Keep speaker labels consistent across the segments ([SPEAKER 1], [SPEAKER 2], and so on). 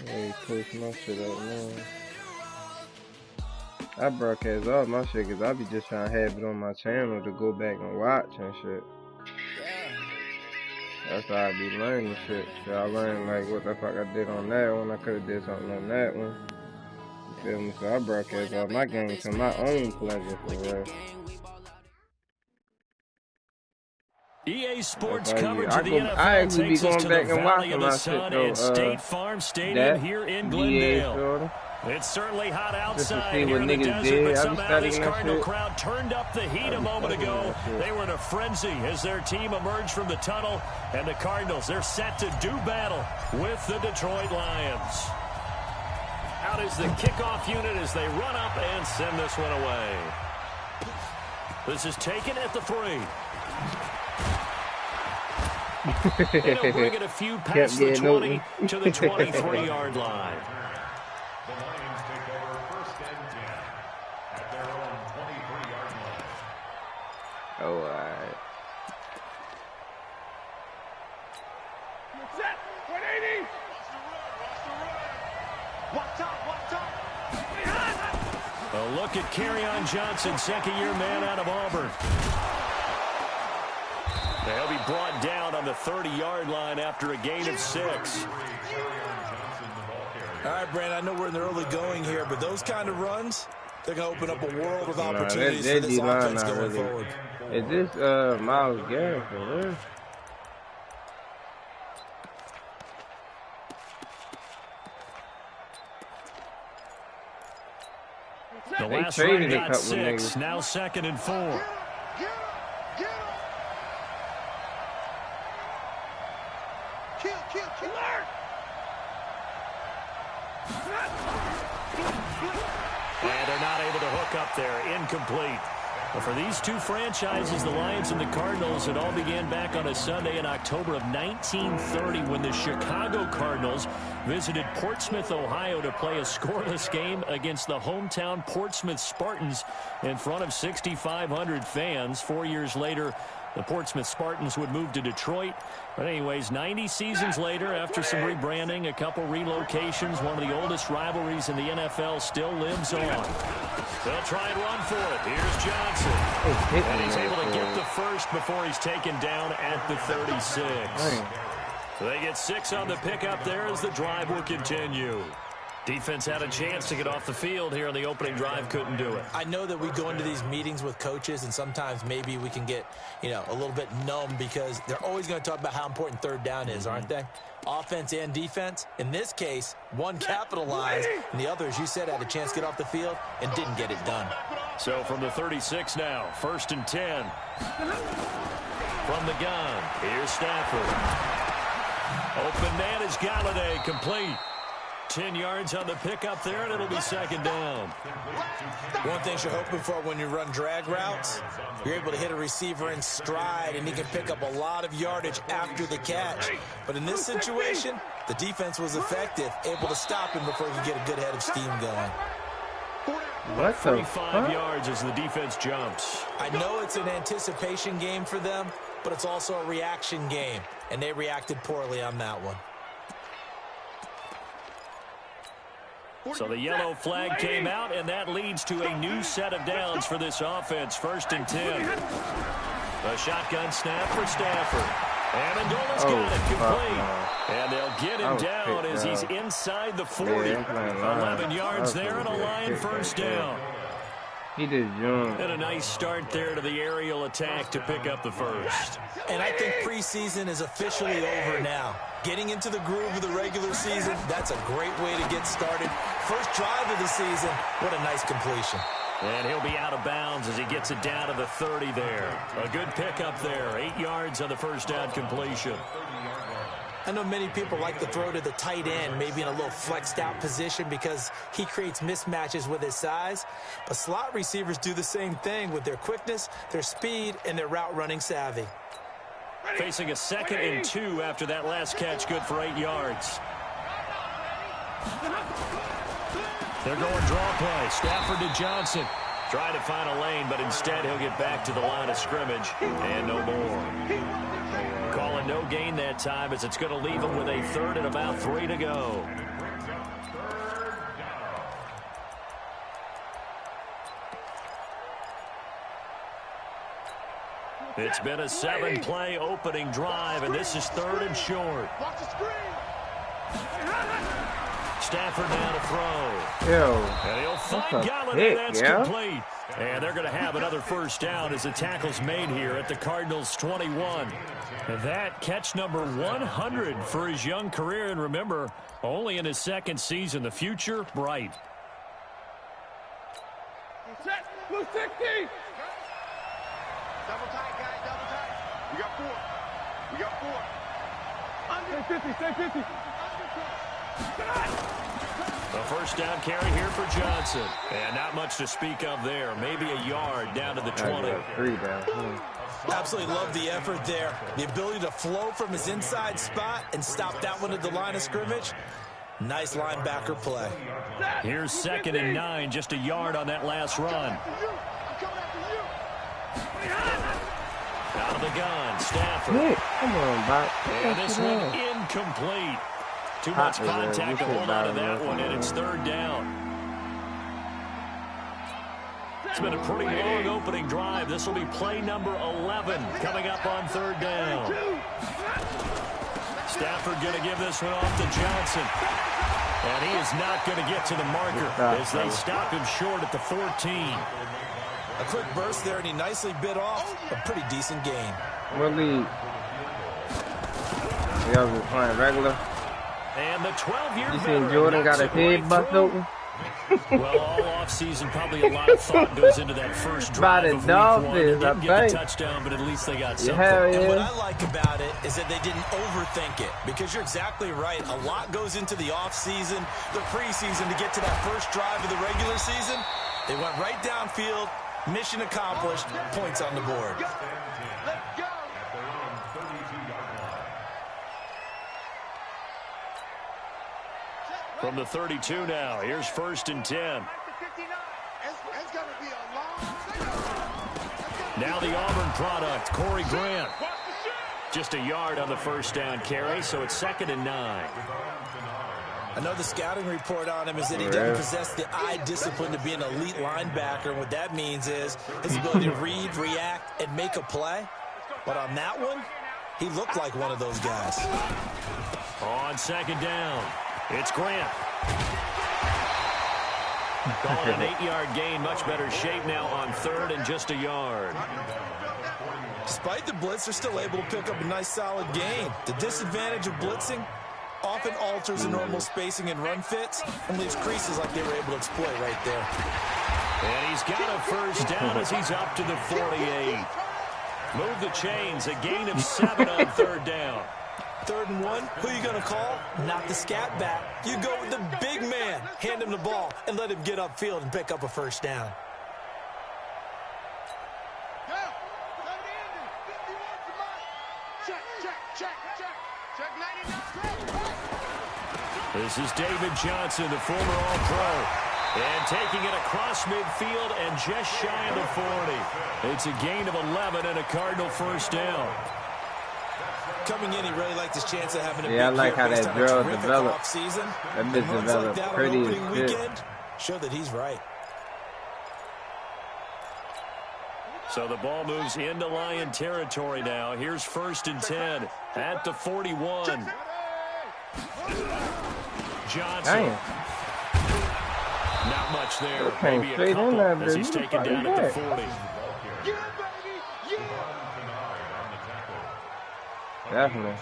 [SPEAKER 1] Hey, push my shit up, man. I broadcast all my shit because I be just trying to have it on my channel to go back and watch and shit. That's how I be learning shit. So I learned like what the fuck I did on that one. I could have did something on that one. You feel me? So I broadcast all my games for my own pleasure, for real.
[SPEAKER 2] EA Sports coverage of the NFL takes us to the Valley of the Sun and State Farm Stadium here in Glendale. It's certainly hot outside here in the desert, but somehow this Cardinal crowd turned up the heat a moment ago. They were in a frenzy as their team emerged from the tunnel, and the Cardinals, they're set to do battle with the Detroit Lions. Out is the kickoff unit as they run up and send this one away. This is taken at the 3. And he'll bring it a few past the 20 to the 23-yard line.
[SPEAKER 3] The Lions take over 1st and 10 at their own 23-yard line.
[SPEAKER 1] All right.
[SPEAKER 4] Set. 180. Watch out.
[SPEAKER 2] A look at Kerryon Johnson, second-year man out of Auburn. They'll be brought down on the 30-yard line after a gain of 6.
[SPEAKER 5] All right, Brandon, I know we're in the early going here, but those kind of runs, they're going to open up a world of opportunities for this offense going forward.
[SPEAKER 1] Is this Myles Garrett for real?
[SPEAKER 2] The last run got 6, now 2nd and 4. And they're not able to hook up there. Incomplete. But for these two franchises, the Lions and the Cardinals, it all began back on a Sunday in October of 1930 when the Chicago Cardinals visited Portsmouth, Ohio to play a scoreless game against the hometown Portsmouth Spartans in front of 6,500 fans. 4 years later, the Portsmouth Spartans would move to Detroit. But anyways, 90 seasons later, after some rebranding, a couple relocations, one of the oldest rivalries in the NFL still lives on. They'll try and run for it. Here's Johnson. And he's able to get the first before he's taken down at the 36. So they get 6 on the pickup there as the drive will continue. Defense had a chance to get off the field here on the opening drive, couldn't do it.
[SPEAKER 5] I know that we go into these meetings with coaches, and sometimes maybe we can get, a little bit numb because they're always going to talk about how important 3rd down is, aren't they? Offense and defense. In this case, one capitalized, and the other, as you said, had a chance to get off the field and didn't get it done.
[SPEAKER 2] So from the 36 now, 1st and 10. From the gun, here's Stafford. Open man is Galladay, complete. 10 yards on the pickup there, and it'll be 2nd down.
[SPEAKER 5] One thing you're hoping for when you run drag routes, you're able to hit a receiver in stride, and he can pick up a lot of yardage after the catch. But in this situation, the defense was effective, able to stop him before he could get a good head of steam going.
[SPEAKER 1] What
[SPEAKER 2] 45 yards as the defense jumps.
[SPEAKER 5] I know it's an anticipation game for them, but it's also a reaction game, and they reacted poorly on that one.
[SPEAKER 2] So the yellow flag came out, and that leads to a new set of downs for this offense. 1st and 10. A shotgun snap for Stafford. Amendola's got it complete. And they'll get him down as he's inside the 40. 11 yards there and a Lion 1st down.
[SPEAKER 1] He just jumped.
[SPEAKER 2] And a nice start there to the aerial attack to pick up the 1st.
[SPEAKER 5] And I think preseason is officially over now. Getting into the groove of the regular season, that's a great way to get started. First drive of the season, what a nice completion.
[SPEAKER 2] And he'll be out of bounds as he gets it down to the 30 there. A good pickup there, 8 yards on the 1st down completion.
[SPEAKER 5] I know many people like to throw to the tight end, maybe in a little flexed out position because he creates mismatches with his size. But slot receivers do the same thing with their quickness, their speed, and their route running savvy.
[SPEAKER 2] Facing a 2nd and 2 after that last catch, good for 8 yards. They're going draw play. Stafford to Johnson. Trying to find a lane, but instead he'll get back to the line of scrimmage and no more. Calling no gain that time as it's going to leave him with a 3rd and about 3 to go. It's been a 7-play opening drive, and this is 3rd and short. Stafford now to throw.
[SPEAKER 1] Yo,
[SPEAKER 2] And he'll find Galladay. That's complete. And they're going to have another first down as the tackle's made here at the Cardinals' 21. And that catch number 100 for his young career. And remember, only in his 2nd season. The future, bright.
[SPEAKER 4] Set. Blue 60. Double tight, guys. Double tight. We got 4. We got 4. Under 50. Stay 50.
[SPEAKER 2] A first down carry here for Johnson. And not much to speak of there. Maybe a yard down to the 20.
[SPEAKER 1] 3 down.
[SPEAKER 5] Absolutely love the effort there. The ability to flow from his inside spot and stop that one at the line of scrimmage. Nice linebacker play.
[SPEAKER 2] Here's 2nd and 9, just a yard on that last run. Out of the gun, Stafford.
[SPEAKER 1] Hey, come on, Bob.
[SPEAKER 2] And this one incomplete. Too much contact to hold on to that one, and it's 3rd down. It's been a pretty long opening drive. This will be play number 11 coming up on 3rd down. Stafford going to give this one off to Johnson. And he is not going to get to the marker as they stop him short at the 14.
[SPEAKER 5] A quick burst there, and he nicely bit off a pretty decent gain.
[SPEAKER 1] What league? Y'all was playing regular.
[SPEAKER 2] And the 12-year
[SPEAKER 1] You seen Jordan got his head bust open?
[SPEAKER 2] Well, all offseason, probably a lot of thought goes into that first drive of week 1. They didn't get the touchdown, but at least they got something.
[SPEAKER 5] And what I like about it is that they didn't overthink it, because you're exactly right. A lot goes into the offseason, the preseason, to get to that first drive of the regular season. They went right downfield, mission accomplished, points on the board.
[SPEAKER 2] From the 32 now, here's 1st and 10. Now the Auburn product, Corey Grant. Just a yard on the first down carry, so it's 2nd and 9.
[SPEAKER 5] I know the scouting report on him is that he doesn't possess the eye discipline to be an elite linebacker. And what that means is his ability to read, react, and make a play. But on that one, he looked like one of those guys.
[SPEAKER 2] On 2nd down, it's Grant. Calling an 8-yard gain, much better shape now on 3rd and just a yard.
[SPEAKER 5] Despite the blitz, they're still able to pick up a nice solid gain. The disadvantage of blitzing often alters the normal spacing and run fits and leaves creases like they were able to exploit right there.
[SPEAKER 2] And he's got a first down as he's up to the 48. Move the chains, a gain of 7 on 3rd down.
[SPEAKER 5] 3rd and 1, who are you going to call? Not the scat back. You go with the big man. Hand him the ball and let him get upfield and pick up a first down.
[SPEAKER 2] This is David Johnson, the former All-Pro. And taking it across midfield and just shy of the 40. It's a gain of 11 and a Cardinal first down.
[SPEAKER 5] Coming in, he really liked his chance of having a
[SPEAKER 1] I like how that girl developed.
[SPEAKER 5] Season.
[SPEAKER 1] That bitch developed
[SPEAKER 5] like
[SPEAKER 1] pretty as shit.
[SPEAKER 5] Weekend, show that he's right.
[SPEAKER 2] So the ball moves into Lion territory now. Here's 1st and 10 at the 41. Johnson.
[SPEAKER 1] Damn.
[SPEAKER 2] Not much there.
[SPEAKER 1] Came
[SPEAKER 2] Maybe a
[SPEAKER 1] straight in
[SPEAKER 2] couple
[SPEAKER 1] there,
[SPEAKER 2] as
[SPEAKER 1] dude.
[SPEAKER 2] he's
[SPEAKER 1] You
[SPEAKER 2] taken down
[SPEAKER 1] fucking
[SPEAKER 2] at the 40.
[SPEAKER 1] Definitely.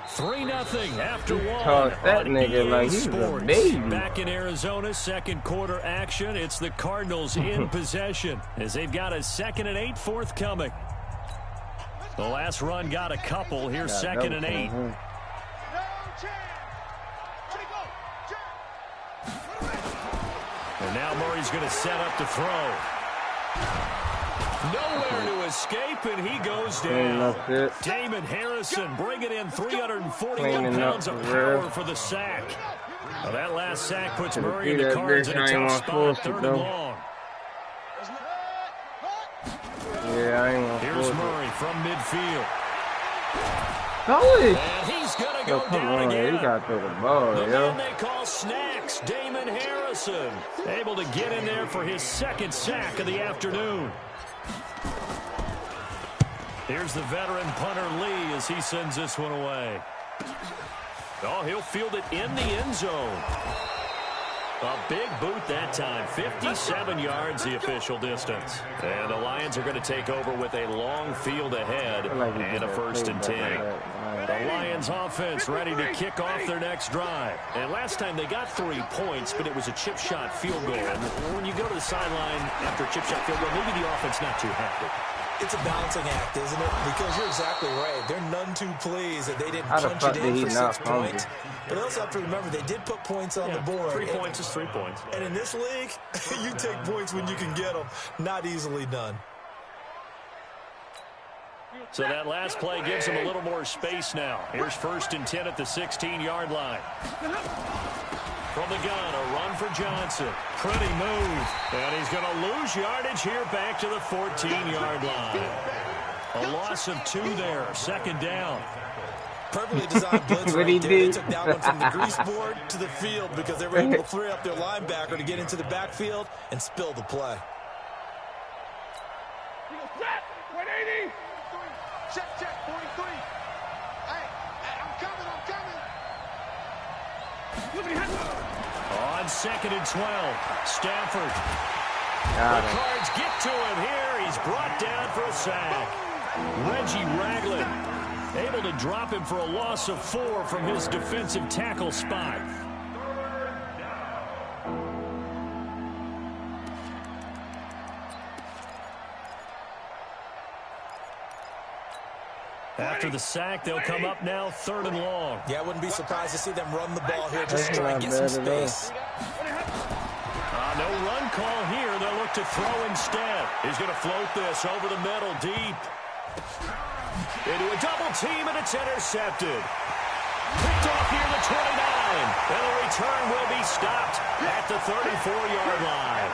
[SPEAKER 2] 3-0 after 1.
[SPEAKER 1] Tossed that nigga like he was a baby.
[SPEAKER 2] Back in Arizona, 2nd quarter action. It's the Cardinals in possession as they've got a 2nd and 8 forthcoming. The last run got a couple. Here's 2nd and 8. And now Murray's going to set up to throw. Nowhere to escape, and he goes down. Damon Harrison bringing in 341 pounds of power for the sack. Now that last sack puts Murray in the cards in a tough spot, 3rd and long.
[SPEAKER 1] Yeah, I ain't gonna
[SPEAKER 2] Here's Murray from midfield.
[SPEAKER 1] Holy!
[SPEAKER 2] And he's going to go
[SPEAKER 1] come
[SPEAKER 2] down
[SPEAKER 1] on,
[SPEAKER 2] again.
[SPEAKER 1] you gotta throw the ball,
[SPEAKER 2] The
[SPEAKER 1] yo.
[SPEAKER 2] man they call Snacks, Damon Harrison, able to get in there for his 2nd sack of the afternoon. Here's the veteran punter Lee as he sends this one away. Oh, he'll field it in the end zone. A big boot that time. 57 yards the official distance. And the Lions are going to take over with a long field ahead and a 1st and 10. The Lions offense ready to kick off their next drive. And last time they got 3 points, but it was a chip shot field goal. And when you go to the sideline after a chip shot field goal, maybe the offense not too happy.
[SPEAKER 5] It's a balancing act, isn't it? Because you're exactly right. They're none too pleased that they didn't punch it in for 6 points. But they also have to remember they did put points on the board.
[SPEAKER 2] 3 points is 3 points.
[SPEAKER 5] And in this league, you take points when you can get them. Not easily done.
[SPEAKER 2] So that last play gives them a little more space now. Here's 1st and 10 at the 16-yard line. From the gun, a run for Johnson. Pretty move. And he's going to lose yardage here back to the 14-yard line. A loss of 2 there. 2nd down.
[SPEAKER 5] Perfectly designed blitz right there. They took that one from the grease board to the field because they were able to free up their linebacker to get into the backfield and spill the play.
[SPEAKER 4] Check, 43. Hey, I'm coming.
[SPEAKER 2] On 2nd and 12, Stafford. The Cards get to him here. He's brought down for a sack. Reggie Ragland able to drop him for a loss of 4 from his defensive tackle spot. After the sack, they'll come up now 3rd and long.
[SPEAKER 5] Yeah, I wouldn't be surprised to see them run the ball here, just try and get some space.
[SPEAKER 2] No run call here. They'll look to throw instead. He's going to float this over the middle deep. Into a double team, and it's intercepted. Picked off near the 29. And the return will be stopped at the 34-yard line.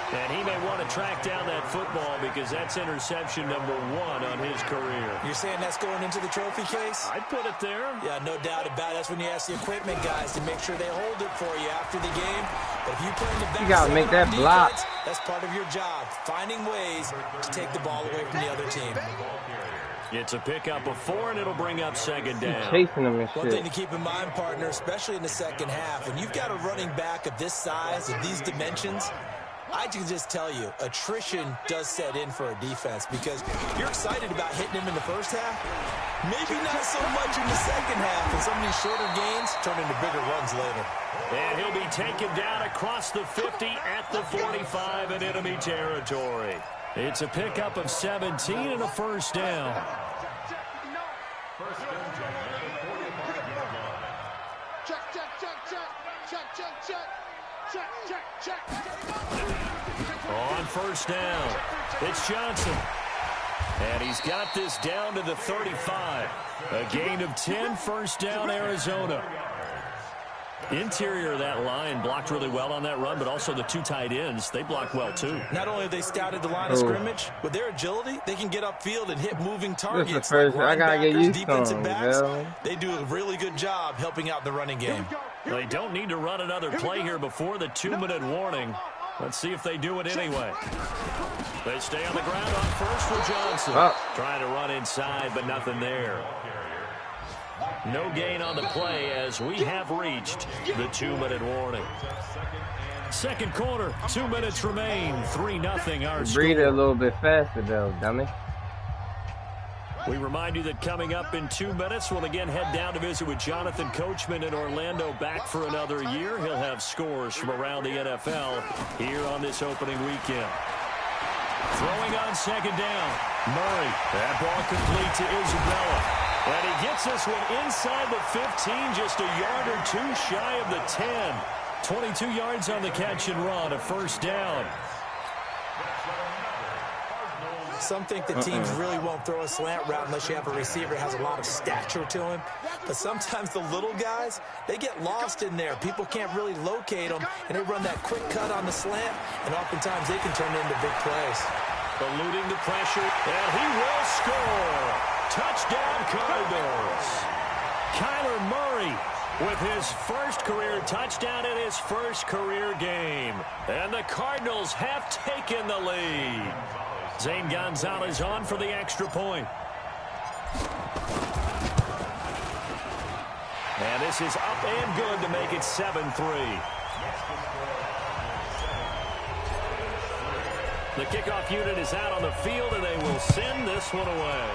[SPEAKER 2] And he may want to track down that football because that's interception number 1 on his career.
[SPEAKER 5] You're saying that's going into the trophy case?
[SPEAKER 2] I'd put it there.
[SPEAKER 5] Yeah, no doubt about it. That's when you ask the equipment guys to make sure they hold it for you after the game. But if you play in the back,
[SPEAKER 1] you gotta make that block.
[SPEAKER 5] That's part of your job, finding ways to take the ball away from the other team.
[SPEAKER 2] It's a pickup of 4, and it'll bring up 2nd down.
[SPEAKER 1] Chasing them and shit.
[SPEAKER 5] One thing to keep in mind, partner, especially in the second half, when you've got a running back of this size and these dimensions, I can just tell you, attrition does set in for a defense because you're excited about hitting him in the first half. Maybe not so much in the second half, and some of these shorter gains turn into bigger runs later.
[SPEAKER 2] And he'll be taken down across the 50 at the 45 in enemy territory. It's a pickup of 17 and a 1st down. On 1st down, it's Johnson. And he's got this down to the 35. A gain of 10, 1st down, Arizona. Interior of that line blocked really well on that run, but also the 2 tight ends, they blocked well too.
[SPEAKER 5] Not only have they scouted the line of scrimmage, with their agility, they can get upfield and hit moving targets.
[SPEAKER 1] This is the first, I gotta get used
[SPEAKER 5] defensive
[SPEAKER 1] to
[SPEAKER 5] backs.
[SPEAKER 1] them,
[SPEAKER 5] They do a really good job helping out the running game.
[SPEAKER 2] They don't need to run another play here before the 2-minute warning. Let's see if they do it anyway. They stay on the ground on 1st for Johnson. Trying to run inside, but nothing there. No gain on the play as we have reached the 2-minute warning. 2nd quarter, 2 minutes remain. 3-0 our score.
[SPEAKER 1] Breathe it a little bit faster though, dummy.
[SPEAKER 2] We remind you that coming up in 2 minutes, we'll again head down to visit with Jonathan Coachman in Orlando, back for another year. He'll have scores from around the NFL here on this opening weekend. Throwing on 2nd down, Murray. That ball complete to Isabella. And he gets this one inside the 15, just a yard or 2 shy of the 10. 22 yards on the catch and run, a 1st down.
[SPEAKER 5] Some think the teams really won't throw a slant route unless you have a receiver that has a lot of stature to him. But sometimes the little guys, they get lost in there. People can't really locate them, and they run that quick cut on the slant, and oftentimes they can turn into big plays.
[SPEAKER 2] Eluding the pressure, and he will score. Touchdown, Cardinals. Kyler Murray with his 1st career touchdown in his 1st career game. And the Cardinals have taken the lead. Zane Gonzalez on for the extra point. And this is up and good to make it 7-3. The kickoff unit is out on the field, and they will send this one away.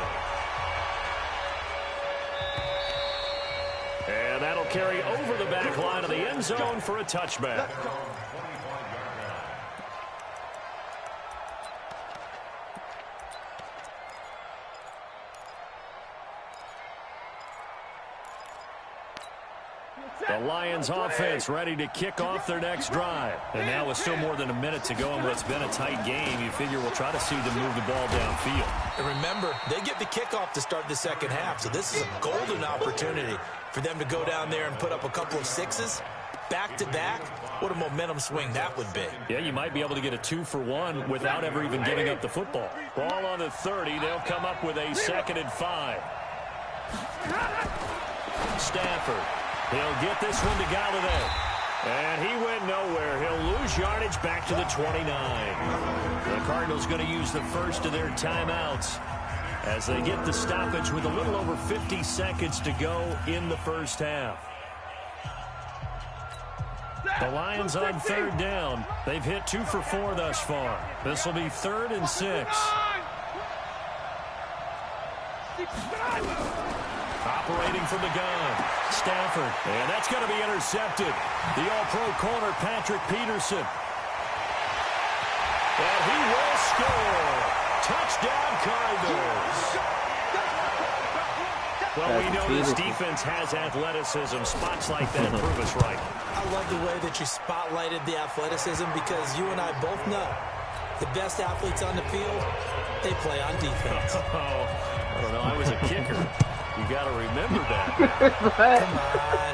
[SPEAKER 2] And that'll carry over the back line of the end zone for a touchback. The Lions offense ready to kick off their next drive. And now with still more than a minute to go in what's been a tight game, you figure we'll try to see them move the ball downfield.
[SPEAKER 5] And remember, they get the kickoff to start the second half, so this is a golden opportunity for them to go down there and put up a couple of sixes back-to-back. What a momentum swing that would be.
[SPEAKER 2] Yeah, you might be able to get a 2-for-1 without ever even giving up the football. Ball on the 30. They'll come up with a 2nd and 5. Stafford. He'll get this one to Galladay. And he went nowhere. He'll lose yardage back to the 29. The Cardinals going to use the first of their timeouts as they get the stoppage with a little over 50 seconds to go in the first half. The Lions on 3rd down. They've hit 2 for 4 thus far. This will be 3rd and 6. Operating from the gun. Stafford. And that's going to be intercepted. The all-pro corner, Patrick Peterson. And he will score. Touchdown, Cardinals. Well, we know this defense has athleticism. Spots like that prove us right.
[SPEAKER 5] I love the way that you spotlighted the athleticism because you and I both know the best athletes on the field, they play on defense.
[SPEAKER 2] I don't know. I was a kicker. You got to remember that.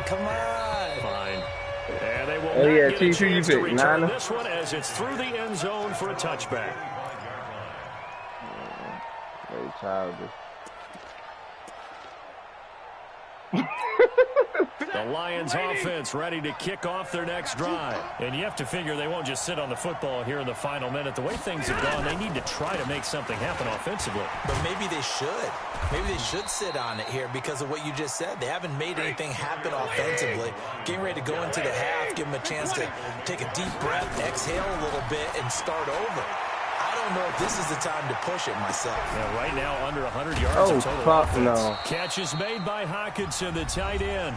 [SPEAKER 5] Come on.
[SPEAKER 2] Fine. And they will not get a chance to return this one as it's through the end zone for a touchback.
[SPEAKER 1] Very childish.
[SPEAKER 2] The Lions offense ready to kick off their next drive. And you have to figure they won't just sit on the football here in the final minute. The way things have gone, they need to try to make something happen offensively.
[SPEAKER 5] But maybe they should. Maybe they should sit on it here because of what you just said. They haven't made anything happen offensively. Getting ready to go into the half, give them a chance to take a deep breath, exhale a little bit, and start over. I don't know if this is the time to push it myself.
[SPEAKER 2] Yeah, right now, under 100 yards of total offense.
[SPEAKER 1] No.
[SPEAKER 2] Catch is made by Hockenson, the tight end.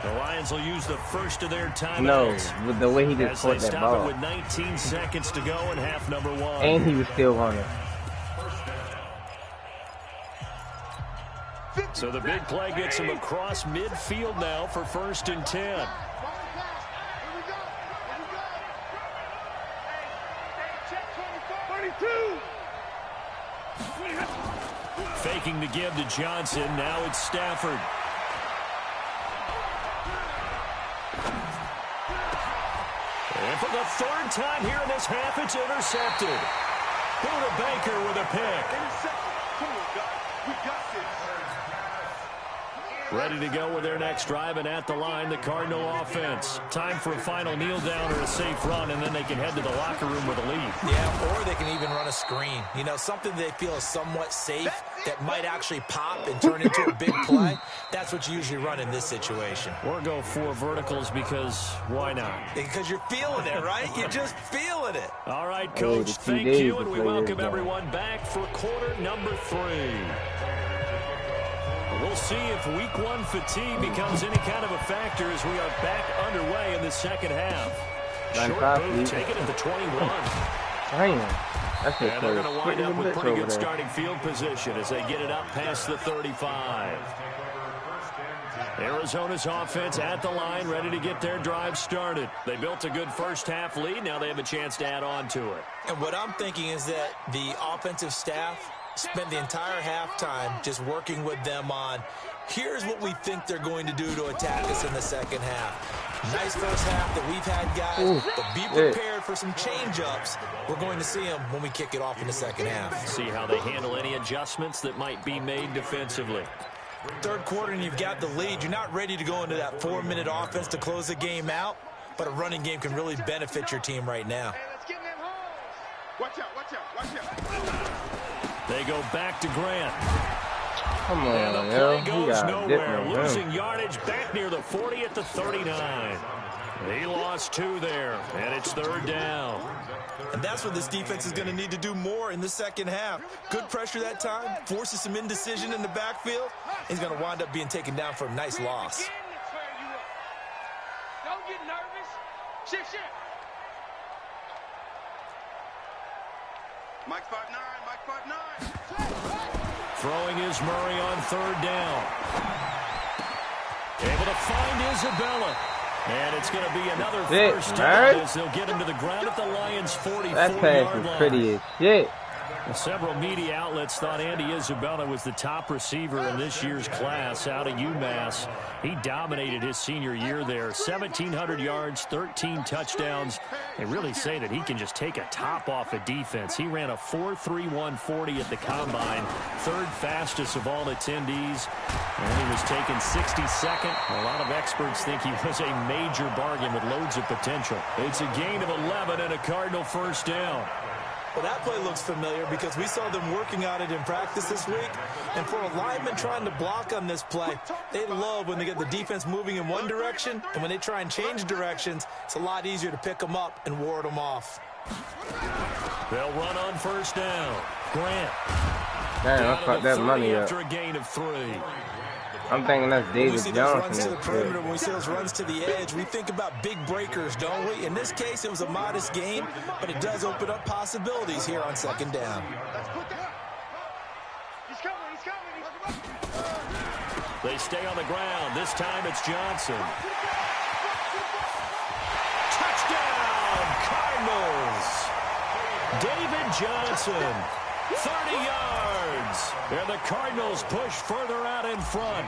[SPEAKER 2] The Lions will use the first of their timeouts.
[SPEAKER 1] No, with the way he just caught that ball.
[SPEAKER 2] As they stop it with 19 seconds to go in half number 1.
[SPEAKER 1] And he was still running.
[SPEAKER 2] So the big play gets him across midfield now for 1st and 10. Faking the give to Johnson. Now it's Stafford. And for the 3rd time here in this half, it's intercepted. Buda Baker with a pick.
[SPEAKER 4] Come on, guys. We got this.
[SPEAKER 2] Ready to go with their next drive, and at the line, the Cardinal offense. Time for a final kneel down or a safe run, and then they can head to the locker room with a lead.
[SPEAKER 5] Yeah, or they can even run a screen. You know, something they feel is somewhat safe that might actually pop and turn into a big play. That's what you usually run in this situation.
[SPEAKER 2] Or go 4 verticals because why not?
[SPEAKER 5] Because you're feeling it, right? You're just feeling it.
[SPEAKER 2] All right, Coach, thank you, and we welcome everyone back for quarter number 3. We'll see if week 1 fatigue becomes any kind of a factor as we are back underway in the second half. Short move taken at the 21.
[SPEAKER 1] And
[SPEAKER 2] they're going to wind up with pretty good starting field position as they get it up past the 35. Arizona's offense at the line, ready to get their drive started. They built a good first half lead. Now they have a chance to add on to it.
[SPEAKER 5] And what I'm thinking is that the offensive staff spent the entire halftime just working with them on, here's what we think they're going to do to attack us in the second half. Nice first half that we've had, guys, but be prepared for some change-ups. We're going to see them when we kick it off in the second half.
[SPEAKER 2] See how they handle any adjustments that might be made defensively.
[SPEAKER 5] 3rd quarter and you've got the lead. You're not ready to go into that 4-minute offense to close the game out, but a running game can really benefit your team right now.
[SPEAKER 4] Hey, let's get in them holes. Watch out, watch out, watch out.
[SPEAKER 2] They go back to Grant.
[SPEAKER 1] Come
[SPEAKER 2] And
[SPEAKER 1] on,
[SPEAKER 2] the
[SPEAKER 1] yo.
[SPEAKER 2] play
[SPEAKER 1] He
[SPEAKER 2] goes
[SPEAKER 1] got
[SPEAKER 2] nowhere.
[SPEAKER 1] different.
[SPEAKER 2] Losing yardage back near the 40 at the 39. He lost 2 there, and it's 3rd down.
[SPEAKER 5] And that's what this defense is going to need to do more in the second half. Good pressure that time, forces some indecision in the backfield. He's going to wind up being taken down for a nice loss.
[SPEAKER 4] Don't get nervous. Shift. Mike 5'9", Mike 5'9".
[SPEAKER 2] Throwing is Murray on 3rd down. Able to find Isabella. And it's going to be another first down as they'll get him to the ground at the Lions' 44-yard line.
[SPEAKER 1] That pass is pretty as shit.
[SPEAKER 2] Several media outlets thought Andy Isabella was the top receiver in this year's class out of UMass. He dominated his senior year there. 1,700 yards, 13 touchdowns. They really say that he can just take a top off of defense. He ran a 4.3140 at the combine, 3rd fastest of all attendees. And he was taken 62nd. A lot of experts think he was a major bargain with loads of potential. It's a gain of 11 and a Cardinal first down.
[SPEAKER 5] Well, that play looks familiar because we saw them working on it in practice this week. And for a lineman trying to block on this play, they love when they get the defense moving in one direction. And when they try and change directions, it's a lot easier to pick them up and ward them off.
[SPEAKER 2] They'll run on first down. Grant.
[SPEAKER 1] Damn, I fucked that money up.
[SPEAKER 2] After a gain of 3.
[SPEAKER 1] I'm thinking that's David
[SPEAKER 5] When we see those runs to
[SPEAKER 1] Johnson.
[SPEAKER 5] the perimeter, when we see those runs to the edge, we think about big breakers, don't we? In this case, it was a modest gain, but it does open up possibilities here on 2nd down.
[SPEAKER 4] He's coming.
[SPEAKER 2] They stay on the ground. This time it's Johnson. Touchdown, Cardinals. David Johnson, 30 yards. And the Cardinals push further out in front.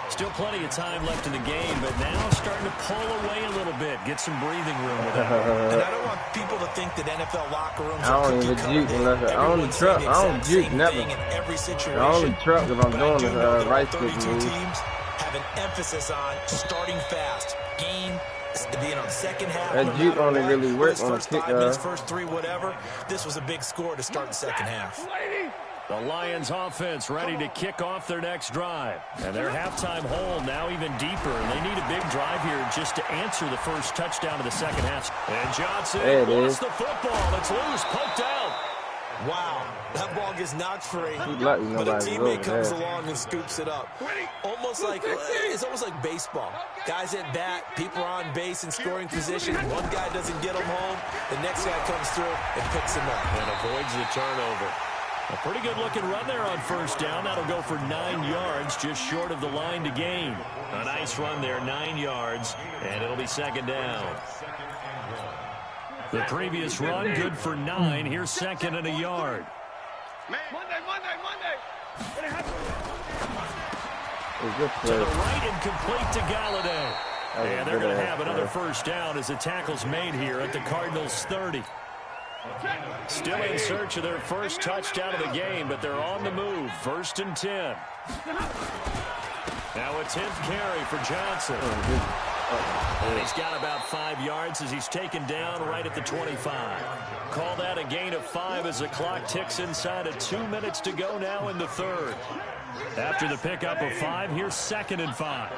[SPEAKER 2] Still plenty of time left in the game, but now starting to pull away a little bit. Get some breathing room with that.
[SPEAKER 5] And I don't want people to think that NFL locker rooms
[SPEAKER 1] I
[SPEAKER 5] are
[SPEAKER 1] don't even
[SPEAKER 5] cookie
[SPEAKER 1] juke
[SPEAKER 5] cutter.
[SPEAKER 1] unless I only
[SPEAKER 5] Everyone's
[SPEAKER 1] truck.
[SPEAKER 5] saying
[SPEAKER 1] I
[SPEAKER 5] the
[SPEAKER 1] don't
[SPEAKER 5] exact
[SPEAKER 1] juke
[SPEAKER 5] same
[SPEAKER 1] never.
[SPEAKER 5] thing in every situation.
[SPEAKER 1] The only truck that I'm
[SPEAKER 5] But I
[SPEAKER 1] doing
[SPEAKER 5] do
[SPEAKER 1] is
[SPEAKER 5] know that
[SPEAKER 1] right
[SPEAKER 5] all
[SPEAKER 1] stick
[SPEAKER 5] 32
[SPEAKER 1] move.
[SPEAKER 5] teams have an emphasis on starting fast, game, being on second half.
[SPEAKER 1] That
[SPEAKER 5] no
[SPEAKER 1] juke
[SPEAKER 5] matter
[SPEAKER 1] only
[SPEAKER 5] what,
[SPEAKER 1] really works
[SPEAKER 5] whether
[SPEAKER 1] on
[SPEAKER 5] it's
[SPEAKER 1] a
[SPEAKER 5] first
[SPEAKER 1] kick.
[SPEAKER 5] 5 minutes, first 3, whatever. This was a big score to start the second half.
[SPEAKER 2] The Lions offense ready to kick off their next drive. And their halftime hole now even deeper. They need a big drive here just to answer the first touchdown of the second half. And Johnson lost the football. It's loose, poked out.
[SPEAKER 5] Wow, that ball gets knocked free,
[SPEAKER 1] lucky
[SPEAKER 5] but a
[SPEAKER 1] nobody's
[SPEAKER 5] teammate
[SPEAKER 1] over
[SPEAKER 5] comes
[SPEAKER 1] there.
[SPEAKER 5] along and scoops it up. It's almost like baseball. Guys at bat, people are on base in scoring position. One guy doesn't get them home, the next guy comes through and picks him up.
[SPEAKER 2] And avoids the turnover. A pretty good-looking run there on first down. That'll go for 9 yards, just short of the line to gain. A nice run there, 9 yards, and it'll be 2nd down. The previous run, good for 9. Here's 2nd and a yard.
[SPEAKER 4] Monday.
[SPEAKER 2] To the right and complete to Galladay. And they're going to have another first down as the tackle's made here at the Cardinals' 30. Still in search of their first touchdown of the game, but they're on the move. 1st and 10. Now a 10th carry for Johnson. And he's got about 5 yards as he's taken down right at the 25. Call that a gain of 5 as the clock ticks inside of 2 minutes to go now in the 3rd. After the pickup of 5, here's 2nd and 5.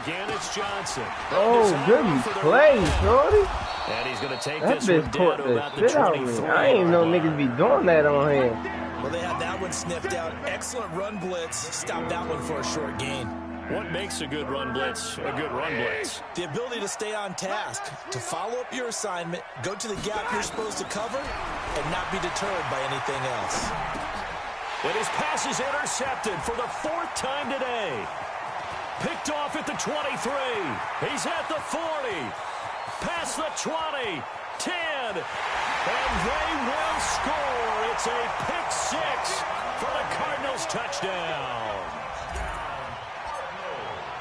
[SPEAKER 2] Again, it's Johnson.
[SPEAKER 1] Oh, good play, shorty.
[SPEAKER 2] And he's going to take
[SPEAKER 1] That
[SPEAKER 2] this one
[SPEAKER 1] bitch
[SPEAKER 2] down
[SPEAKER 1] caught
[SPEAKER 2] to
[SPEAKER 1] the
[SPEAKER 2] about the
[SPEAKER 1] shit out of me.
[SPEAKER 2] 23.
[SPEAKER 1] I ain't even know niggas be doing that on here.
[SPEAKER 5] Well, they had that one sniffed out. Excellent run blitz. Stopped that one for a short gain.
[SPEAKER 2] What makes a good run blitz a good run blitz?
[SPEAKER 5] The ability to stay on task, to follow up your assignment, go to the gap you're supposed to cover, and not be deterred by anything else.
[SPEAKER 2] And his pass is intercepted for the 4th time today. Picked off at the 23. He's at the 40. Past the 20. 10. And they will score. It's a pick 6 for the Cardinals touchdown.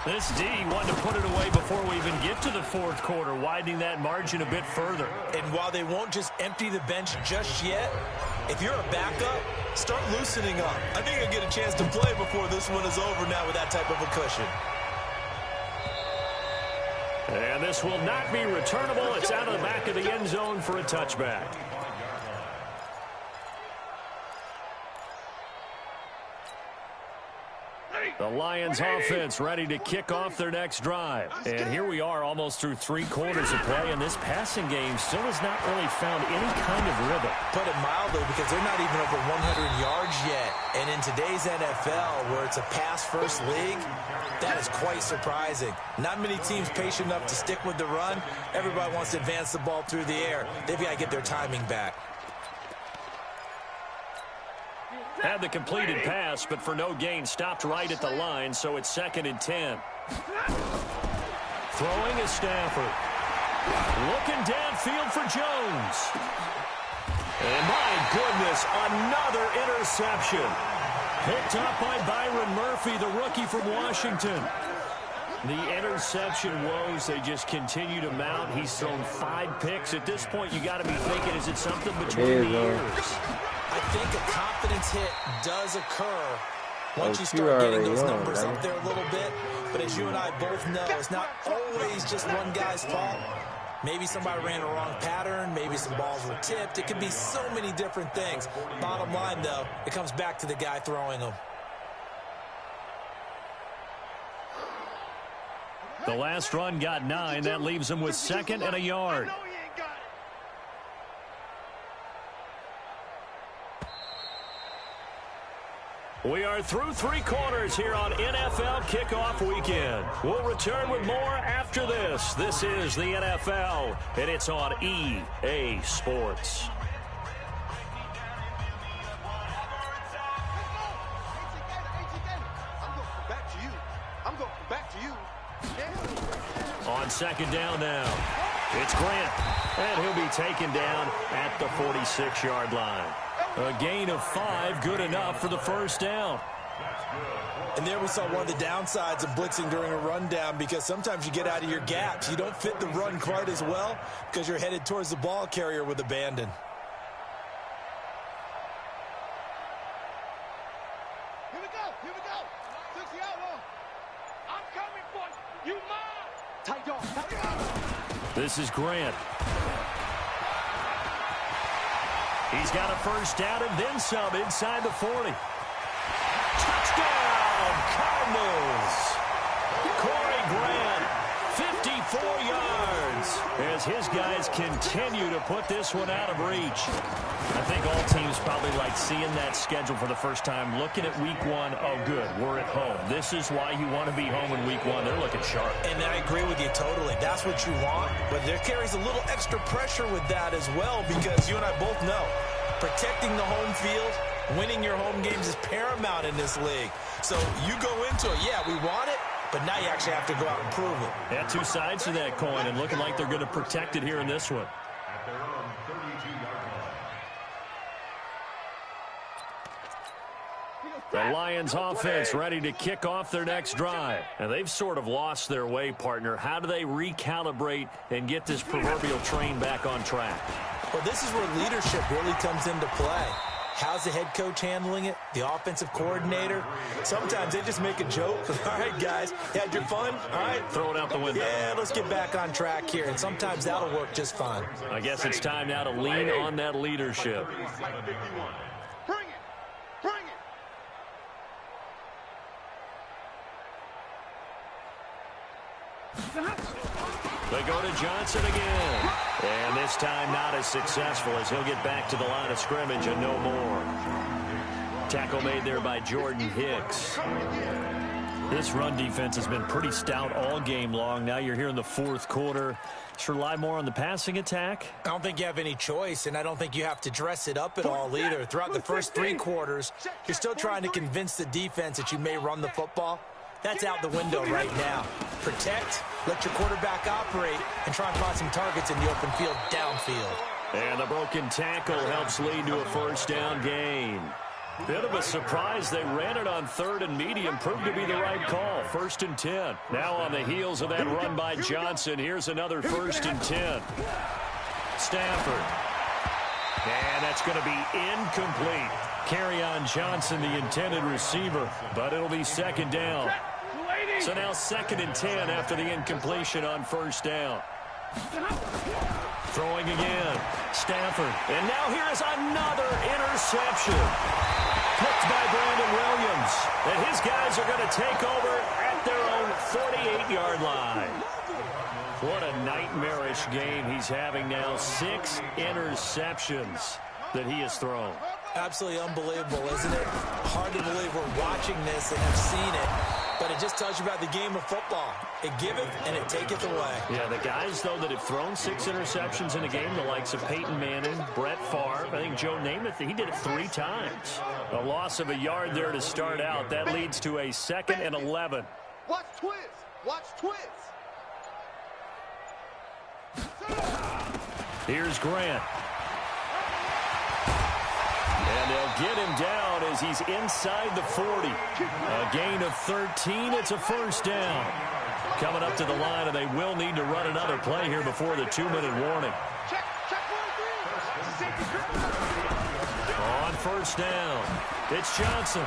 [SPEAKER 2] This D wanted to put it away before we even get to the 4th quarter, widening that margin a bit further.
[SPEAKER 5] And while they won't just empty the bench just yet, if you're a backup, start loosening up. I think you'll get a chance to play before this one is over now with that type of a cushion.
[SPEAKER 2] And this will not be returnable. It's out of the back of the end zone for a touchback. The Lions offense ready to kick off their next drive. And here we are almost through 3 quarters of play, and this passing game still has not really found any kind of rhythm.
[SPEAKER 5] Put it mildly, because they're not even over 100 yards yet. And in today's NFL, where it's a pass-first league, that is quite surprising. Not many teams patient enough to stick with the run. Everybody wants to advance the ball through the air. They've got to get their timing back.
[SPEAKER 2] Had the completed pass, but for no gain, stopped right at the line, so it's 2nd and 10. Throwing is Stafford. Looking downfield for Jones. And my goodness, another interception. Picked up by Byron Murphy, the rookie from Washington. The interception woes, they just continue to mount. He's thrown 5 picks. At this point, you got to be thinking, is it something between the ears?
[SPEAKER 5] I think a confidence hit does occur once you start getting those numbers up there a little bit. But as you and I both know, it's not always just one guy's fault. Maybe somebody ran a wrong pattern. Maybe some balls were tipped. It could be so many different things. Bottom line, though, it comes back to the guy throwing them.
[SPEAKER 2] The last run got 9. That leaves him with 2nd and a yard. We are through 3 quarters here on NFL Kickoff Weekend. We'll return with more after this. This is the NFL, and it's on EA Sports. On 2nd down now, it's Grant, and he'll be taken down at the 46-yard line. A gain of 5, good enough for the 1st down.
[SPEAKER 5] And there we saw one of the downsides of blitzing during a rundown, because sometimes you get out of your gaps. You don't fit the run quite as well because you're headed towards the ball carrier with abandon.
[SPEAKER 4] Here we go. 60 out. I'm coming for you. Mine. Tight dog.
[SPEAKER 2] This is Grant. He's got a 1st down and then some inside the 40. Touchdown, Cardinals. Corey Grant, 54 yards, as his guys continue to put this one out of reach. I think all teams probably like seeing that schedule for the first time, looking at week 1. Oh, good, we're at home. This is why you want to be home in week 1. They're looking sharp.
[SPEAKER 5] And I agree with you totally. That's what you want. But there carries a little extra pressure with that as well, because you and I both know protecting the home field, winning your home games is paramount in this league. So you go into it, yeah, we want it, but now you actually have to go out and prove it.
[SPEAKER 2] Yeah, 2 sides to that coin, and looking like they're going to protect it here in this one.
[SPEAKER 3] At their own 32-yard line.
[SPEAKER 2] The Lions offense ready to kick off their next drive. And they've sort of lost their way, partner. How do they recalibrate and get this proverbial train back on track?
[SPEAKER 5] Well, this is where leadership really comes into play. How's the head coach handling it? The offensive coordinator? Sometimes they just make a joke. All right, guys, had your fun? All right.
[SPEAKER 2] Throw it out the window.
[SPEAKER 5] Yeah, let's get back on track here. And sometimes that'll work just fine.
[SPEAKER 2] I guess it's time now to lean on that leadership.
[SPEAKER 4] Bring it.
[SPEAKER 2] They go to Johnson again. And this time not as successful, as he'll get back to the line of scrimmage and no more. Tackle made there by Jordan Hicks. This run defense has been pretty stout all game long. Now you're here in the 4th quarter. Just rely more on the passing attack.
[SPEAKER 5] I don't think you have any choice, and I don't think you have to dress it up at all either. Throughout the first 3 quarters, you're still trying to convince the defense that you may run the football. That's out the window right now. Protect, let your quarterback operate, and try and find some targets in the open field downfield.
[SPEAKER 2] And the broken tackle helps lead to a 1st down gain. Bit of a surprise. They ran it on 3rd and medium. Proved to be the right call. 1st and 10. Now on the heels of that run by Johnson, here's another 1st and 10. Stafford. And that's going to be incomplete. Carry on Johnson, the intended receiver, but it'll be 2nd down. So now 2nd and 10 after the incompletion on 1st down. Throwing again. Stafford. And now here is another interception. Picked by Brandon Williams. And his guys are going to take over at their own 48-yard line. What a nightmarish game he's having now. 6 interceptions that he has thrown.
[SPEAKER 5] Absolutely unbelievable, isn't it? Hard to believe we're watching this and have seen it, but it just tells you about the game of football. It giveth and it taketh away.
[SPEAKER 2] Yeah, the guys, though, that have thrown 6 interceptions in a game, the likes of Peyton Manning, Brett Favre, I think Joe Namath, he did it 3 times. A loss of a yard there to start out. That leads to a 2nd and 11.
[SPEAKER 4] Watch twist. Watch twist.
[SPEAKER 2] Here's Grant. And they'll get him down as he's inside the 40. A gain of 13. It's a first down. Coming up to the line, and they will need to run another play here before the 2-minute warning. On first down, it's Johnson.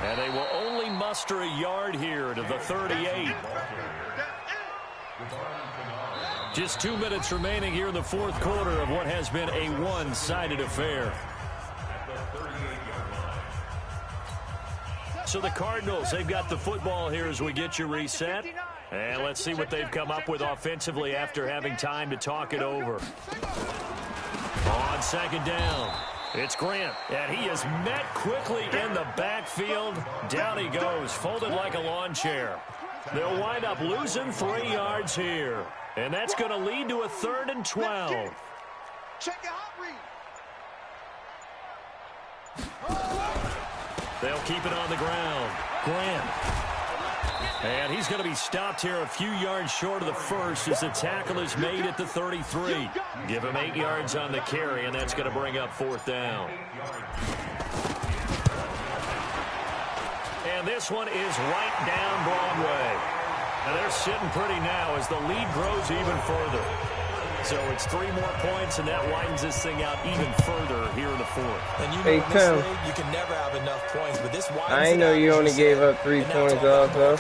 [SPEAKER 2] And they will only muster a yard here to the 38. Just 2 minutes remaining here in the 4th quarter of what has been a one-sided affair. So the Cardinals, they've got the football here as we get you reset. And let's see what they've come up with offensively after having time to talk it over. On 2nd down, it's Grant. And he is met quickly in the backfield. Down he goes, folded like a lawn chair. They'll wind up losing 3 yards here. And that's going to lead to a 3rd and 12.
[SPEAKER 4] Check your hot read.
[SPEAKER 2] They'll keep it on the ground. Grant. And he's going to be stopped here a few yards short of the first as the tackle is made at the 33. Give him 8 yards on the carry, and that's going to bring up 4th down. And this one is right down Broadway. Now they're sitting pretty now as the lead grows even further. So it's 3 more points, and that widens this thing out even further here in the 4th.
[SPEAKER 5] And you know, in this league, you can never have enough points, but this widens
[SPEAKER 1] I ain't know you only gave up 3 points also.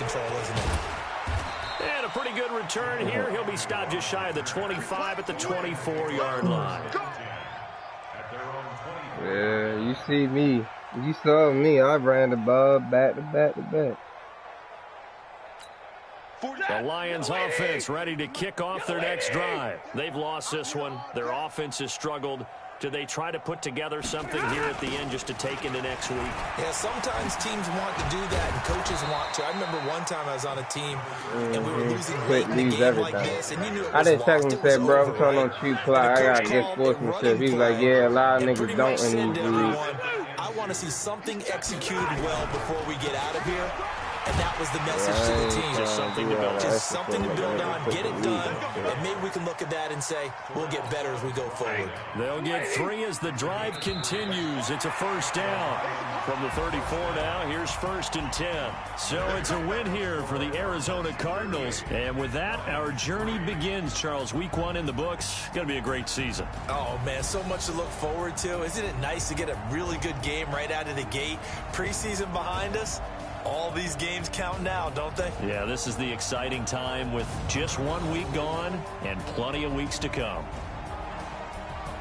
[SPEAKER 2] And a pretty good return here. He'll be stopped just shy of the 25 at the 24-yard line.
[SPEAKER 1] Yeah, you see me. You saw me. I ran the ball back to back to back.
[SPEAKER 2] The Lions offense ready to kick off their next drive. They've lost this one. Their offense has struggled. Do they try to put together something here at the end just to take into next week?
[SPEAKER 5] Yeah, sometimes teams want to do that and coaches want to. I remember one time I was on a team and we were losing late in a game like this, and you knew it was
[SPEAKER 1] I didn't check him
[SPEAKER 5] lost.
[SPEAKER 1] and said, bro, I'm trying on cheap clock. I got to get sportsmanship. He's like, yeah, a lot of niggas don't in these leagues.
[SPEAKER 5] I want to see something executed well before we get out of here. And that was the message to the team.
[SPEAKER 2] Just something to build.
[SPEAKER 5] Just something to build on, get it done, and maybe we can look at that and say, we'll get better as we go forward.
[SPEAKER 2] They'll get 3 as the drive continues. It's a first down. From the 34 now, here's 1st and 10. So it's a win here for the Arizona Cardinals. And with that, our journey begins, Charles. Week 1 in the books. Going to be a great season.
[SPEAKER 5] Oh, man, so much to look forward to. Isn't it nice to get a really good game right out of the gate? Preseason behind us. All these games count now, don't they?
[SPEAKER 2] Yeah, this is the exciting time with just 1 week gone and plenty of weeks to come.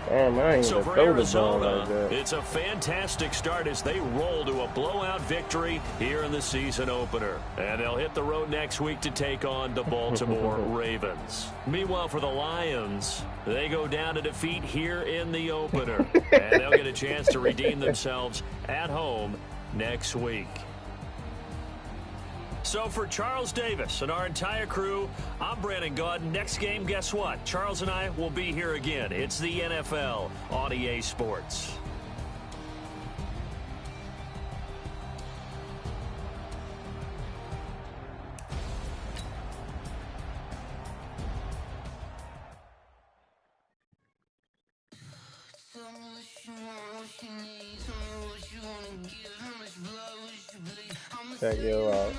[SPEAKER 1] Damn, I ain't
[SPEAKER 2] So
[SPEAKER 1] even
[SPEAKER 2] for
[SPEAKER 1] throw the ball like
[SPEAKER 2] Arizona,
[SPEAKER 1] that.
[SPEAKER 2] it's a fantastic start as they roll to a blowout victory here in the season opener. And they'll hit the road next week to take on the Baltimore Ravens. Meanwhile, for the Lions, they go down to defeat here in the opener. And they'll get a chance to redeem themselves at home next week. So for Charles Davis and our entire crew, I'm Brandon Gaudin. Next game, guess what? Charles and I will be here again. It's the NFL on EA Sports.
[SPEAKER 1] Check you out.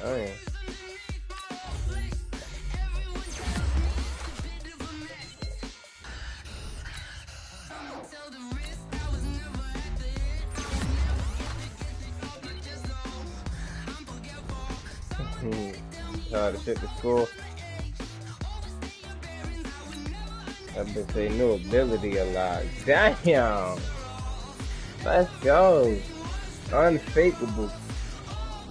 [SPEAKER 1] Oh, yeah. Tired of shit to school. That bitch say new ability a lot. Damn! Let's go. Unfakeable.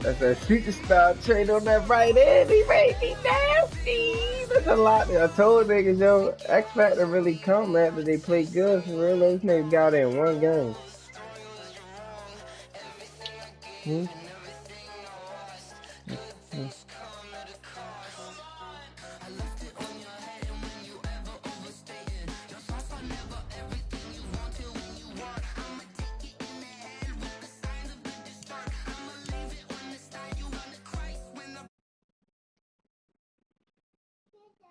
[SPEAKER 1] That's a super style trade on that right end. He made me nasty. That's a lot. I told niggas, yo, X Factor really come after they play good. For real, those niggas got in one game. Hmm?